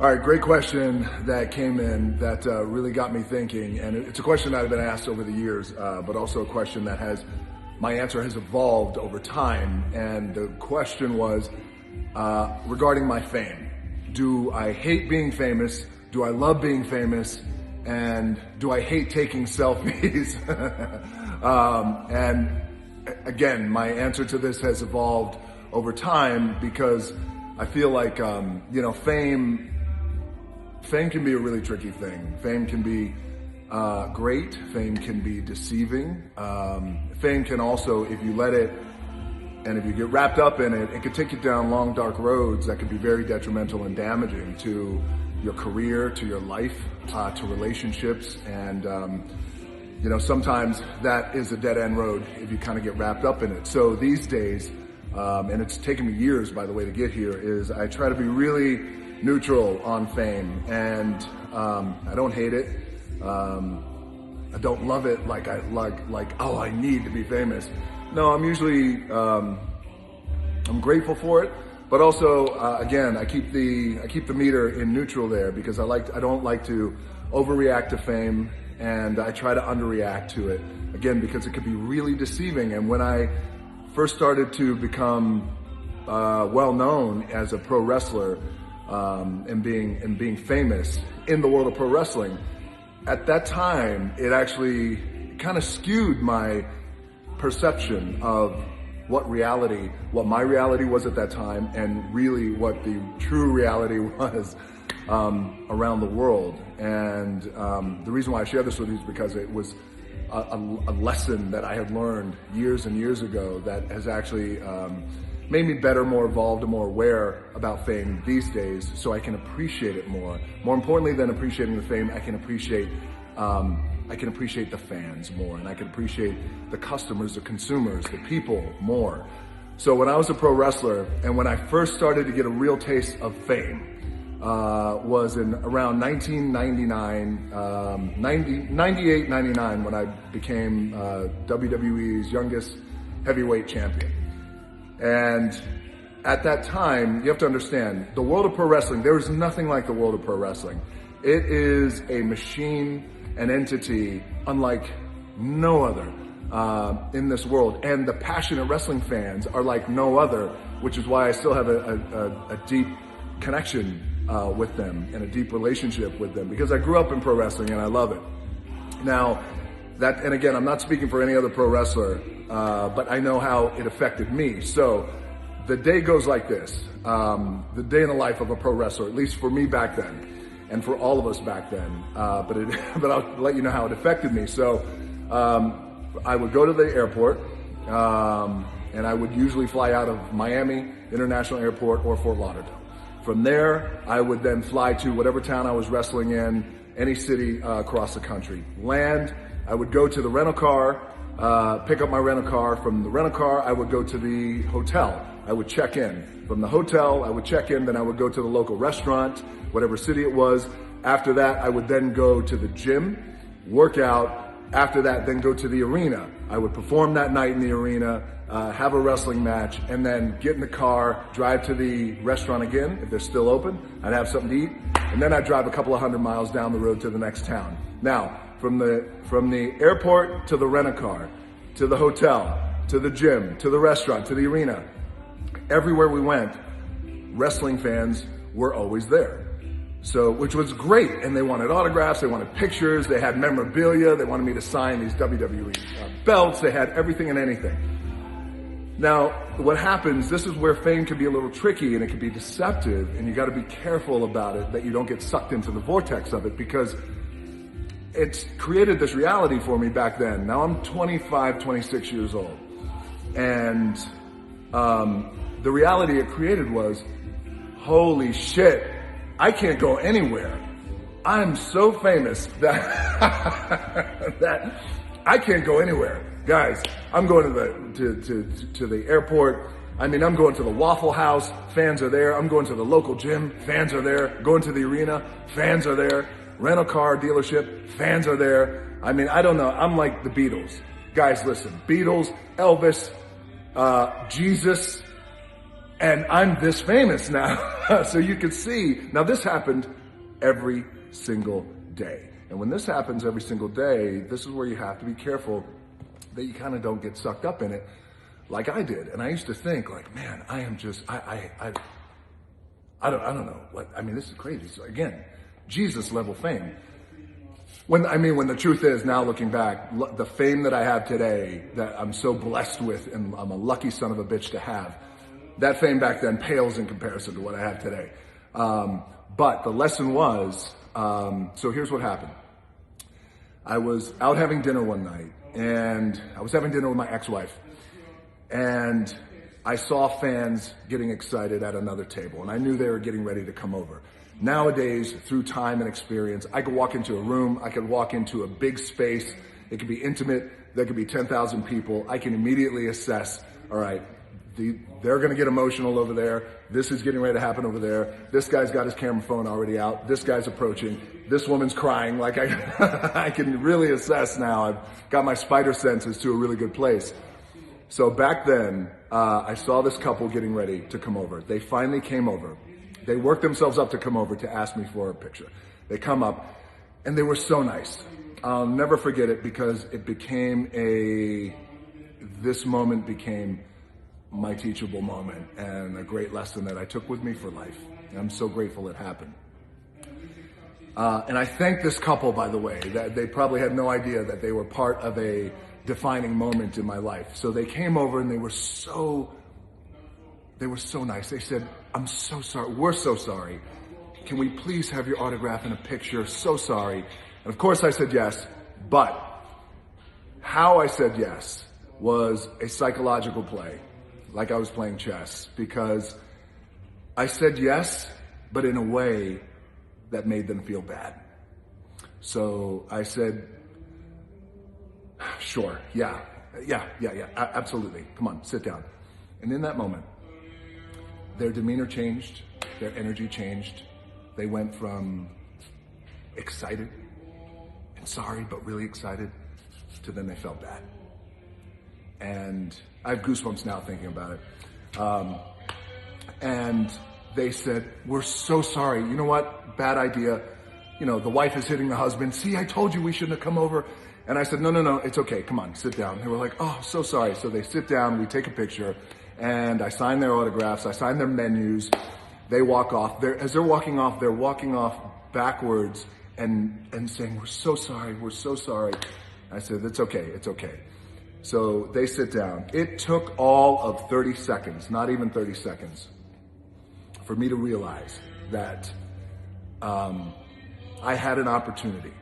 All right, great question that came in that really got me thinking. And it's a question that I've been asked over the years, but also a question that my answer has evolved over time. And the question was regarding my fame. Do I hate being famous? Do I love being famous? And do I hate taking selfies? And again, my answer to this has evolved over time because I feel like, fame can be a really tricky thing. Fame can be great. Fame can be deceiving. Fame can also, if you let it, and if you get wrapped up in it, it can take you down long, dark roads that can be very detrimental and damaging to your career, to your life, to relationships. And, sometimes that is a dead end road if you kind of get wrapped up in it. So these days, and it's taken me years, by the way, to get here, is I try to be really neutral on fame, and I don't hate it. I don't love it like oh, I need to be famous. No, I'm usually I'm grateful for it, but also again, I keep the meter in neutral there because I don't like to overreact to fame, and I try to underreact to it again because it could be really deceiving. And when I first started to become well known as a pro wrestler, and being famous in the world of pro wrestling, at that time, it actually kind of skewed my perception of what my reality was at that time, and really what the true reality was around the world. And the reason why I share this with you is because it was a lesson that I had learned years and years ago that has actually made me better, more evolved, and more aware about fame these days, so I can appreciate it more. More importantly than appreciating the fame, I can appreciate the fans more, and I can appreciate the customers, the consumers, the people more. So when I was a pro wrestler, and when I first started to get a real taste of fame, was in around 1999, 98, 99, when I became WWE's youngest heavyweight champion. And at that time, you have to understand, the world of pro wrestling, there is nothing like the world of pro wrestling. It is a machine, an entity unlike no other in this world. And the passionate wrestling fans are like no other, which is why I still have a deep connection with them and a deep relationship with them, because I grew up in pro wrestling and I love it. Now, and again, I'm not speaking for any other pro wrestler, but I know how it affected me. So the day goes like this, the day in the life of a pro wrestler, at least for me back then, and for all of us back then, but I'll let you know how it affected me. So I would go to the airport, and I would usually fly out of Miami International Airport or Fort Lauderdale. From there, I would then fly to whatever town I was wrestling in, any city across the country. Land, I would go to the rental car, pick up my rental car. From the rental car, I would go to the hotel. I would check in. From the hotel, I would check in, then I would go to the local restaurant, whatever city it was. After that, I would then go to the gym, work out. After that, then go to the arena. I would perform that night in the arena, have a wrestling match, and then get in the car, drive to the restaurant again, if they're still open. I'd have something to eat, and then I'd drive a couple of 100 miles down the road to the next town. Now, from the airport to the rent-a-car, to the hotel, to the gym, to the restaurant, to the arena, everywhere we went, wrestling fans were always there. So, which was great, and they wanted autographs, they wanted pictures, they had memorabilia, they wanted me to sign these WWE belts, they had everything and anything. Now, what happens, this is where fame can be a little tricky and it can be deceptive, and you gotta be careful about it, that you don't get sucked into the vortex of it, because it's created this reality for me back then. Now I'm 25, 26 years old. And the reality it created was, holy shit, I can't go anywhere. I'm so famous that, that I can't go anywhere. Guys, I'm going to the airport. I mean, I'm going to the Waffle House, fans are there. I'm going to the local gym, fans are there. Going to the arena, fans are there. Rental car dealership, fans are there. I mean, I don't know. I'm like the Beatles. Guys, listen, Beatles, Elvis, Jesus, And I'm this famous now. So you can see, now this happened every single day. And when this happens every single day, this is where you have to be careful that you kind of don't get sucked up in it like I did. And I used to think like, man, I am just, I don't know what, I mean, this is crazy. So again, Jesus level fame. When the truth is, now looking back, the fame that I have today, that I'm so blessed with, and I'm a lucky son of a bitch to have, that fame back then pales in comparison to what I have today. But the lesson was, so here's what happened. I was out having dinner one night, and I was having dinner with my ex-wife, and I saw fans getting excited at another table, and I knew they were getting ready to come over. Nowadays, through time and experience, I could walk into a room, I could walk into a big space, it could be intimate, there could be 10,000 people. I can immediately assess, all right, they're gonna get emotional over there, this is getting ready to happen over there, this guy's got his camera phone already out, this guy's approaching, this woman's crying, like I can really assess now. I've got my spider senses to a really good place. So back then, I saw this couple getting ready to come over. They finally came over. They worked themselves up to come over to ask me for a picture. They come up, and they were so nice. I'll never forget it because it became this moment became my teachable moment and a great lesson that I took with me for life. And I'm so grateful it happened. And I thank this couple, by the way, that they probably had no idea that they were part of a defining moment in my life. So they came over and they were so nice. They said, I'm so sorry. We're so sorry. Can we please have your autograph and a picture? So sorry. And of course I said yes, but how I said yes was a psychological play, like I was playing chess, because I said yes, but in a way that made them feel bad. So I said, sure, yeah, absolutely. Come on, sit down. And in that moment, their demeanor changed, their energy changed. They went from excited and sorry, but really excited, to then they felt bad. And I have goosebumps now thinking about it. And they said, we're so sorry. You know what? Bad idea. You know, the wife is hitting the husband. See, I told you we shouldn't have come over. And I said, no, it's okay. Come on, sit down. They were like, oh, so sorry. So they sit down, we take a picture, and I sign their autographs, I sign their menus. They walk off. As they're walking off backwards and saying, we're so sorry. I said, it's okay. So they sit down. It took all of 30 seconds, not even 30 seconds, for me to realize that I had an opportunity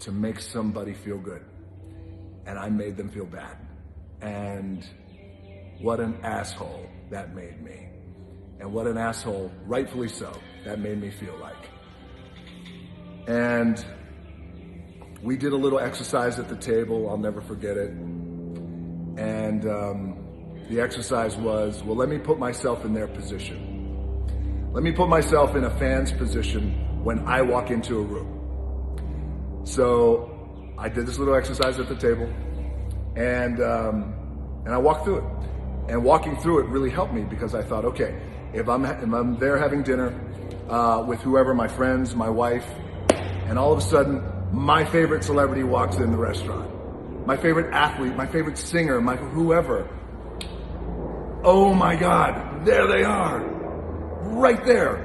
to make somebody feel good, and I made them feel bad. And what an asshole that made me. And what an asshole, rightfully so, that made me feel like. And we did a little exercise at the table, I'll never forget it. And the exercise was, well, let me put myself in their position. Let me put myself in a fan's position when I walk into a room. So I did this little exercise at the table, and I walked through it. And walking through it really helped me, because I thought, okay, if I'm there having dinner with whoever, my friends, my wife, and all of a sudden my favorite celebrity walks in the restaurant, my favorite athlete, my favorite singer, my whoever, oh my God, there they are, right there.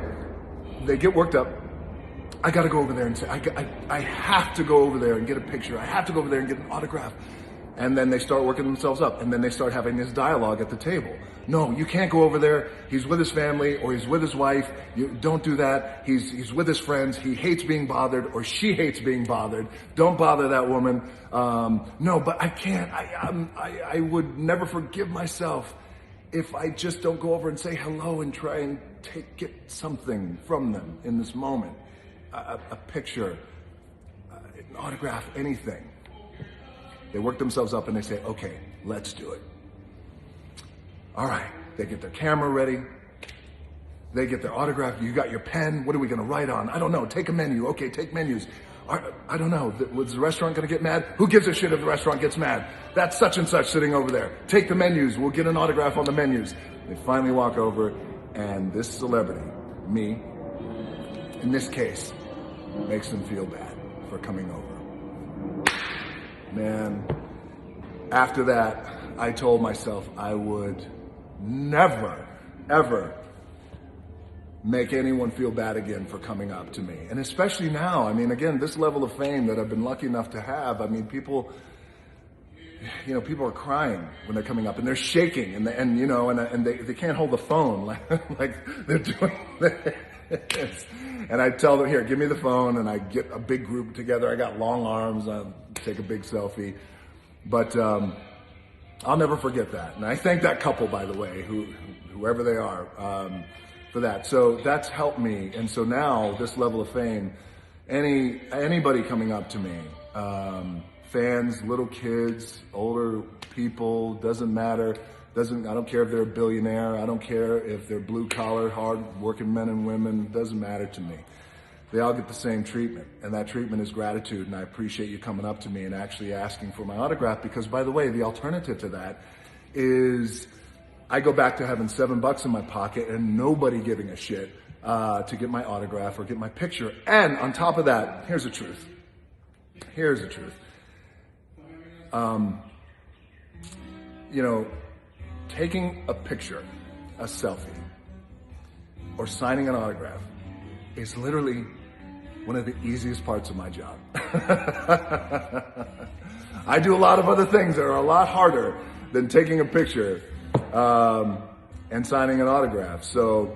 They get worked up. I gotta go over there and say, I have to go over there and get a picture. I have to go over there and get an autograph. And then they start working themselves up, and then they start having this dialogue at the table. No, you can't go over there. He's with his family, or he's with his wife. You don't do that. He's with his friends. He hates being bothered, or she hates being bothered. Don't bother that woman. No, but I can't. I would never forgive myself if I just don't go over and say hello and try and get something from them in this moment. A picture, an autograph, anything. They work themselves up and they say, okay, let's do it. All right, they get their camera ready. They get their autograph. You got your pen. What are we gonna write on? I don't know, take a menu. Okay, take menus. I don't know, was the restaurant gonna get mad? Who gives a shit if the restaurant gets mad? That's such and such sitting over there. Take the menus, we'll get an autograph on the menus. They finally walk over, and this celebrity, me, in this case, makes them feel bad for coming over. Man, after that, I told myself I would never, ever make anyone feel bad again for coming up to me. And especially now, I mean, again, this level of fame that I've been lucky enough to have, I mean, people are crying when they're coming up, and they're shaking, and they can't hold the phone like they're doing this. And I tell them, here, give me the phone, and I get a big group together. I got long arms, I take a big selfie. But I'll never forget that. And I thank that couple, by the way, whoever they are, for that. So that's helped me. And so now, this level of fame, anybody coming up to me, fans, little kids, older people, doesn't matter. I don't care if they're a billionaire. I don't care if they're blue collar, hard working men and women. Doesn't matter to me. They all get the same treatment, and that treatment is gratitude. And I appreciate you coming up to me and actually asking for my autograph, because, by the way, the alternative to that is I go back to having $7 in my pocket and nobody giving a shit to get my autograph or get my picture. And on top of that, here's the truth. Taking a picture, a selfie, or signing an autograph is literally one of the easiest parts of my job. I do a lot of other things that are a lot harder than taking a picture and signing an autograph. So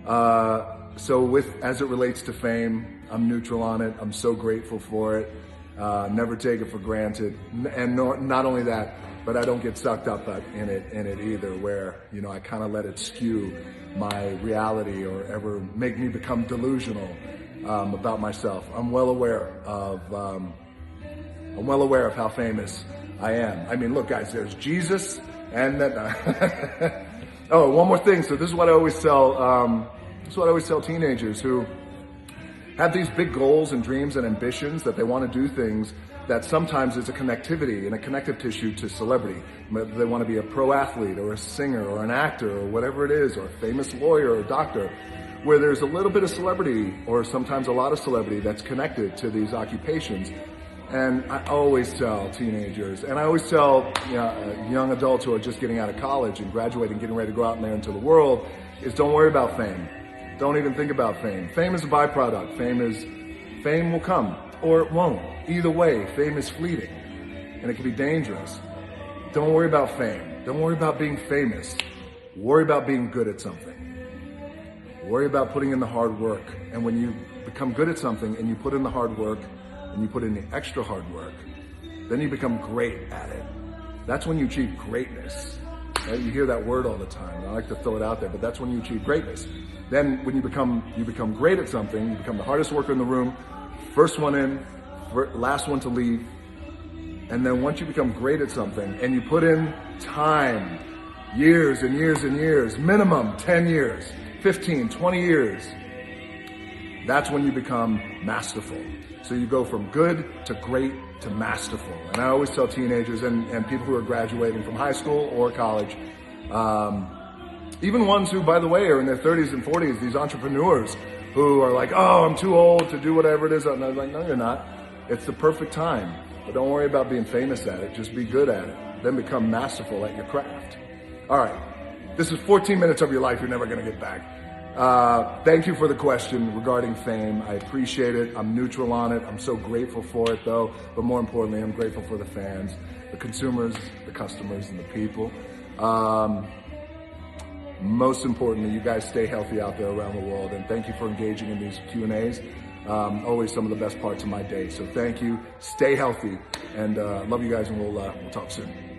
as it relates to fame, I'm neutral on it. I'm so grateful for it. Never take it for granted. And not only that, but I don't get sucked up in it either, where, I kind of let it skew my reality or ever make me become delusional about myself. I'm well aware of how famous I am. I mean, look, guys, there's Jesus, and that. Oh, one more thing. So this is what I always tell teenagers who have these big goals and dreams and ambitions, that they want to do things that sometimes is a connectivity and a connective tissue to celebrity. They want to be a pro athlete or a singer or an actor or whatever it is, or a famous lawyer or a doctor, where there's a little bit of celebrity or sometimes a lot of celebrity that's connected to these occupations. And I always tell teenagers, and I always tell young adults who are just getting out of college and graduating, getting ready to go out there into the world, is don't worry about fame. Don't even think about fame. Fame is a byproduct. Fame will come, or it won't. Either way, fame is fleeting, and it can be dangerous. Don't worry about fame. Don't worry about being famous. Worry about being good at something. Worry about putting in the hard work. And when you become good at something and you put in the hard work and you put in the extra hard work, then you become great at it. That's when you achieve greatness. Right? You hear that word all the time. I like to throw it out there, but that's when you achieve greatness. Then when you become great at something, you become the hardest worker in the room, first one in, last one to leave. And then once you become great at something and you put in time, years and years and years, minimum 10 years, 15, 20 years, that's when you become masterful. So you go from good to great to masterful. And I always tell teenagers and people who are graduating from high school or college, even ones who, by the way, are in their 30s and 40s, these entrepreneurs who are like, oh, I'm too old to do whatever it is. And I was like, no, you're not. It's the perfect time. But don't worry about being famous at it. Just be good at it. Then become masterful at your craft. All right. This is 14 minutes of your life you're never going to get back. Thank you for the question regarding fame. I appreciate it. I'm neutral on it. I'm so grateful for it, though. But more importantly, I'm grateful for the fans, the consumers, the customers, and the people. Most importantly, you guys stay healthy out there around the world. And thank you for engaging in these Q&As. Always some of the best parts of my day. So thank you. Stay healthy. And love you guys, and we'll talk soon.